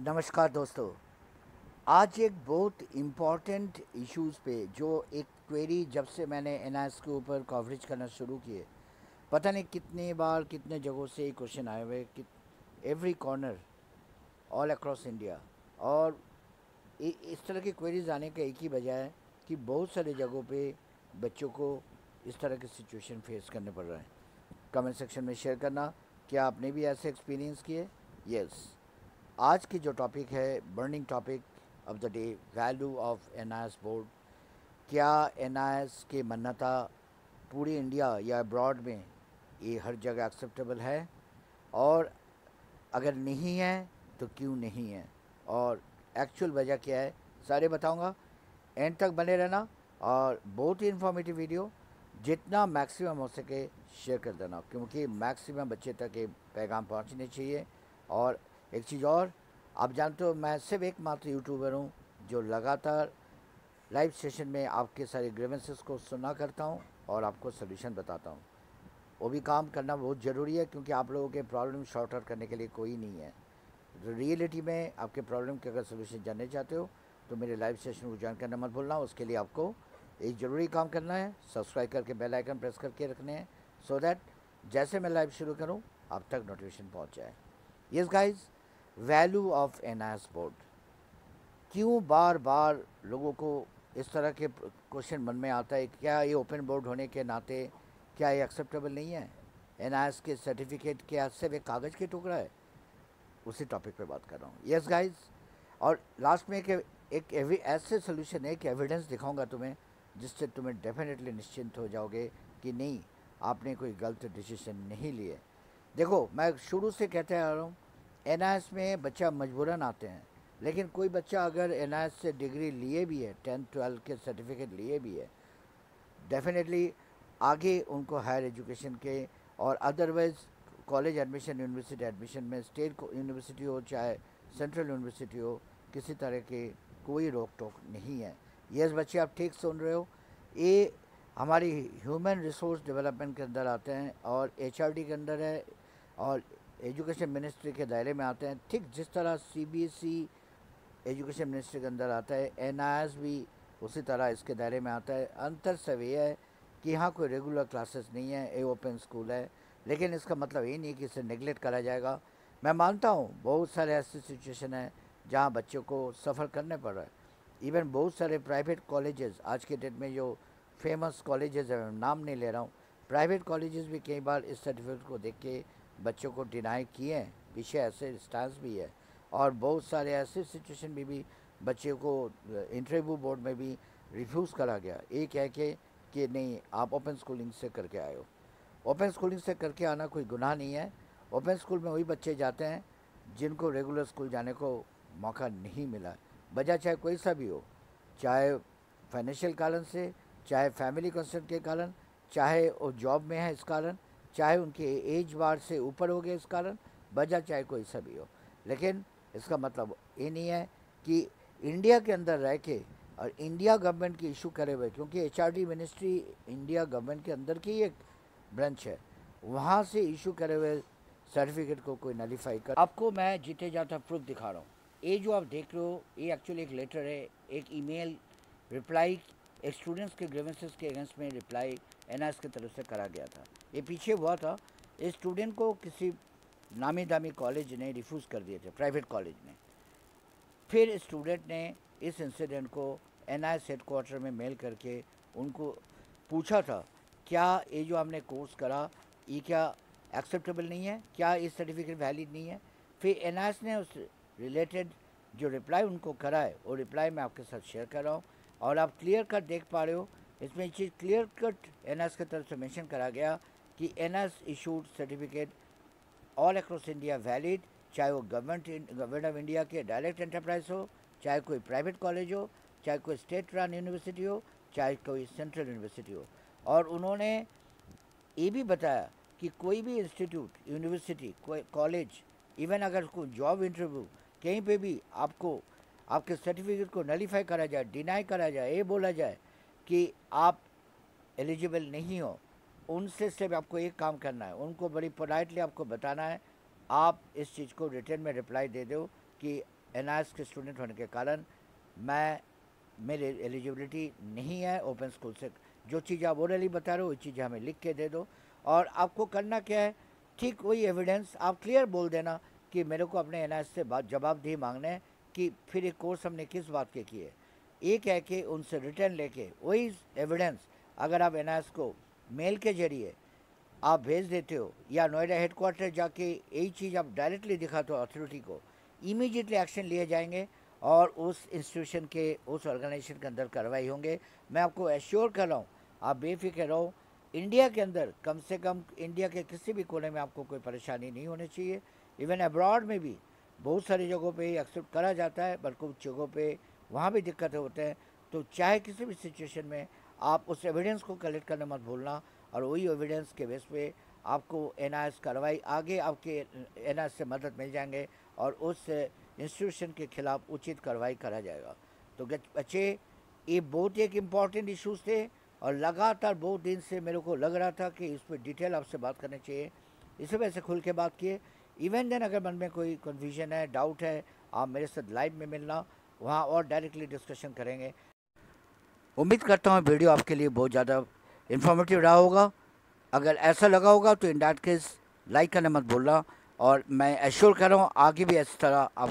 नमस्कार दोस्तों। आज एक बहुत इम्पॉर्टेंट इश्यूज़ पे जो एक क्वेरी जब से मैंने एनआईएस के ऊपर कवरेज करना शुरू किए, पता नहीं कितनी बार कितने जगहों से ये क्वेश्चन आए हुए कि every corner all across India. और इस तरह की क्वेरीज आने का एक ही वजह है कि बहुत सारी जगहों पे बच्चों को इस तरह के सिचुएशन फेस करने पड़ रहे हैं। कमेंट सेक्शन में शेयर करना, क्या आपने भी ऐसे एक्सपीरियंस किए? यस। आज की जो टॉपिक है, burning topic of the day, value of NIS board. क्या एनआईएस की मान्यता पूरी इंडिया या अब्रॉड में ये हर जगह एक्सेप्टेबल है, और अगर नहीं है तो क्यों नहीं है, और एक्चुअल वजह क्या है, सारे बताऊंगा। एंड तक बने रहना, और बहुत ही इन्फॉर्मेटिव वीडियो, जितना मैक्सिमम हो सके शेयर कर देना, क्योंकि मैक्सिमम बच्चे तक ये पैगाम पहुंचने चाहिए। और एक चीज़ और, आप जानते हो मैं सिर्फ एकमात्र यूट्यूबर हूँ जो लगातार लाइव सेशन में आपके सारे ग्रीवेंसेस को सुना करता हूँ और आपको सोल्यूशन बताता हूँ। वो भी काम करना बहुत ज़रूरी है, क्योंकि आप लोगों के प्रॉब्लम शॉर्ट आउट करने के लिए कोई नहीं है। रियलिटी में आपके प्रॉब्लम के अगर सोल्यूशन जानने चाहते हो तो मेरे लाइव सेशन को ज्वाइन करना मत भूलना। उसके लिए आपको एक ज़रूरी काम करना है, सब्सक्राइब करके बेल आइकन प्रेस करके रखने हैं, सो दैट जैसे मैं लाइव शुरू करूं आप तक नोटिफिकेशन पहुंच जाए। Yes guys, value of NIS board. क्यों बार बार लोगों को इस तरह के क्वेश्चन मन में आता है? क्या ये ओपन बोर्ड होने के नाते क्या ये एक्सेप्टेबल नहीं है? एनआईएस के सर्टिफिकेट क्या सिर्फ एक कागज़ के टुकड़ा है? उसी टॉपिक पे बात कर रहा हूँ। यस गाइज, और लास्ट में एक ऐसे सोल्यूशन है कि एविडेंस दिखाऊंगा तुम्हें, जिससे तुम्हें डेफिनेटली निश्चिंत हो जाओगे कि नहीं, आपने कोई गलत डिसीजन नहीं लिए। देखो, मैं शुरू से कहते आ रहा हूँ, एनआईएस में बच्चा मजबूरन आते हैं, लेकिन कोई बच्चा अगर एनआईएस से डिग्री लिए भी है, 10-12 के सर्टिफिकेट लिए भी है, डेफिनेटली आगे उनको हायर एजुकेशन के और otherwise college admission, university admission में, स्टेट यूनिवर्सिटी हो चाहे सेंट्रल यूनिवर्सिटी हो, किसी तरह के कोई रोक टोक नहीं है। यस बच्चे, आप ठीक सुन रहे हो, ये हमारी ह्यूमन रिसोर्स डेवलपमेंट के अंदर आते हैं और एचआरडी के अंदर है, और एजुकेशन मिनिस्ट्री के दायरे में आते हैं। ठीक जिस तरह सीबीएसई एजुकेशन मिनिस्ट्री के अंदर आता है, एनआईएस भी उसी तरह इसके दायरे में आता है। अंतर सब ये है कि यहाँ कोई रेगुलर क्लासेस नहीं है, ये ओपन स्कूल है, लेकिन इसका मतलब ये नहीं कि इसे नेगलेक्ट करा जाएगा। मैं मानता हूँ बहुत सारे ऐसे सिचुएशन हैं जहाँ बच्चों को सफ़र करने पड़ रहा है। इवन बहुत सारे प्राइवेट कॉलेजेस आज के डेट में जो फेमस कॉलेजेस है, मैं नाम नहीं ले रहा हूँ, प्राइवेट कॉलेजेस भी कई बार इस सर्टिफिकेट को देख के बच्चों को डिनाई किए हैं। पीछे ऐसे स्टांस भी है, और बहुत सारे ऐसे सिचुएशन में भी बच्चे को इंटरव्यू बोर्ड में भी रिफ्यूज़ करा गया, ये कह के कि नहीं, आप ओपन स्कूलिंग से करके आए हो। ओपन स्कूलिंग से करके आना कोई गुनाह नहीं है। ओपन स्कूल में वही बच्चे जाते हैं जिनको रेगुलर स्कूल जाने को मौका नहीं मिला, वजह चाहे कोई सा भी हो, चाहे फाइनेंशियल कारण से, चाहे फैमिली कंसर्न के कारण, चाहे वो जॉब में है इस कारण, चाहे उनके एज बार से ऊपर हो गए इस कारण, वजह चाहे कोई सा भी हो। लेकिन इसका मतलब ये नहीं है कि इंडिया के अंदर रह के और इंडिया गवर्नमेंट की इशू करे हुए, क्योंकि एचआरडी मिनिस्ट्री इंडिया गवर्नमेंट के अंदर की एक ब्रांच है, वहाँ से इशू करे हुए सर्टिफिकेट को कोई नलीफाई कर। आपको मैं जीते जाता प्रूफ दिखा रहा हूँ। ये जो आप देख रहे हो, ये एक्चुअली एक लेटर है, एक ईमेल रिप्लाई, एक स्टूडेंट्स के ग्रीवेंसेस के अगेंस्ट में रिप्लाई एनआईएस की तरफ से करा गया था। ये पीछे हुआ था, इस स्टूडेंट को किसी नामी दामी कॉलेज ने रिफ्यूज़ कर दिए थे, प्राइवेट कॉलेज ने। फिर स्टूडेंट ने इस इंसिडेंट को एनआईएस हेडक्वार्टर में मेल करके उनको पूछा था, क्या ये जो हमने कोर्स करा ये क्या एक्सेप्टेबल नहीं है, क्या ये सर्टिफिकेट वैलिड नहीं है? फिर एनआईएस ने उस रिलेटेड जो रिप्लाई उनको करा है, वो रिप्लाई मैं आपके साथ शेयर कर रहा हूँ, और आप क्लियर कट देख पा रहे हो। इसमें चीज़ क्लियर कट एनआईएस की तरफ से मेंशन करा गया कि NIS issued certificate all across India valid, चाहे वो गवर्नमेंट ऑफ इंडिया के डायरेक्ट एंटरप्राइज हो, चाहे कोई प्राइवेट कॉलेज हो, चाहे कोई स्टेट रन यूनिवर्सिटी हो, चाहे कोई सेंट्रल यूनिवर्सिटी हो। और उन्होंने ये भी बताया कि कोई भी इंस्टीट्यूट, यूनिवर्सिटी, कोई कॉलेज, इवन अगर कोई जॉब इंटरव्यू कहीं पे भी आपको आपके सर्टिफिकेट को नलीफाई करा जाए, डिनाई करा जाए, ये बोला जाए कि आप एलिजिबल नहीं हो, उनसे सिर्फ आपको एक काम करना है, उनको बड़ी पोलाइटली आपको बताना है, आप इस चीज़ को रिटर्न में रिप्लाई दे दो कि NIS के स्टूडेंट होने के कारण मेरी एलिजिबिलिटी नहीं है ओपन स्कूल से। जो चीज़ आप ओरली बता रहे हो वही चीज़ हमें लिख के दे दो, और आपको करना क्या है, ठीक वही एविडेंस आप क्लियर बोल देना कि मेरे को अपने NIS से जवाबदेही मांगना है कि फिर एक कोर्स हमने किस बात के किए। ये कह के उनसे रिटर्न लेके वही एविडेंस अगर आप NIS को मेल के जरिए आप भेज देते हो, या नोएडा हेडक्वार्टर जाके यही चीज़ आप डायरेक्टली दिखाते हो अथॉरिटी को, इमीडिएटली एक्शन लिए जाएंगे और उस इंस्टीट्यूशन के, उस ऑर्गेनाइजेशन के अंदर कार्रवाई होंगे। मैं आपको एश्योर कर रहा हूँ, आप बेफिक्र रहो। इंडिया के अंदर कम से कम इंडिया के किसी भी कोने में आपको कोई परेशानी नहीं होनी चाहिए। इवन अब्रॉड में भी बहुत सारी जगहों पे एक्सेप्ट करा जाता है, बल्कि कुछ जगहों पे वहाँ भी दिक्कतें होते हैं। तो चाहे किसी भी सिचुएशन में आप उस एविडेंस को कलेक्ट करना मत भूलना, और वही एविडेंस के बेस पे आपको NIS कार्रवाई आगे आपके NIS से मदद मिल जाएंगे और उस इंस्टीट्यूशन के खिलाफ उचित कार्रवाई करा जाएगा। तो बच्चे, ये बहुत एक इम्पॉर्टेंट इश्यूज थे और लगातार बहुत दिन से मेरे को लग रहा था कि इस पर डिटेल आपसे बात करनी चाहिए, इसी वजह से खुल के बात किए। इवन देन अगर मन में कोई कन्फ्यूजन है, डाउट है, आप मेरे साथ लाइव में मिलना, वहाँ और डायरेक्टली डिस्कशन करेंगे। उम्मीद करता हूँ वीडियो आपके लिए बहुत ज़्यादा इन्फॉर्मेटिव रहा होगा। अगर ऐसा लगा होगा तो इन दैट केस लाइक करना मत भूलना, और मैं एश्योर कर रहा हूँ आगे भी इस तरह आप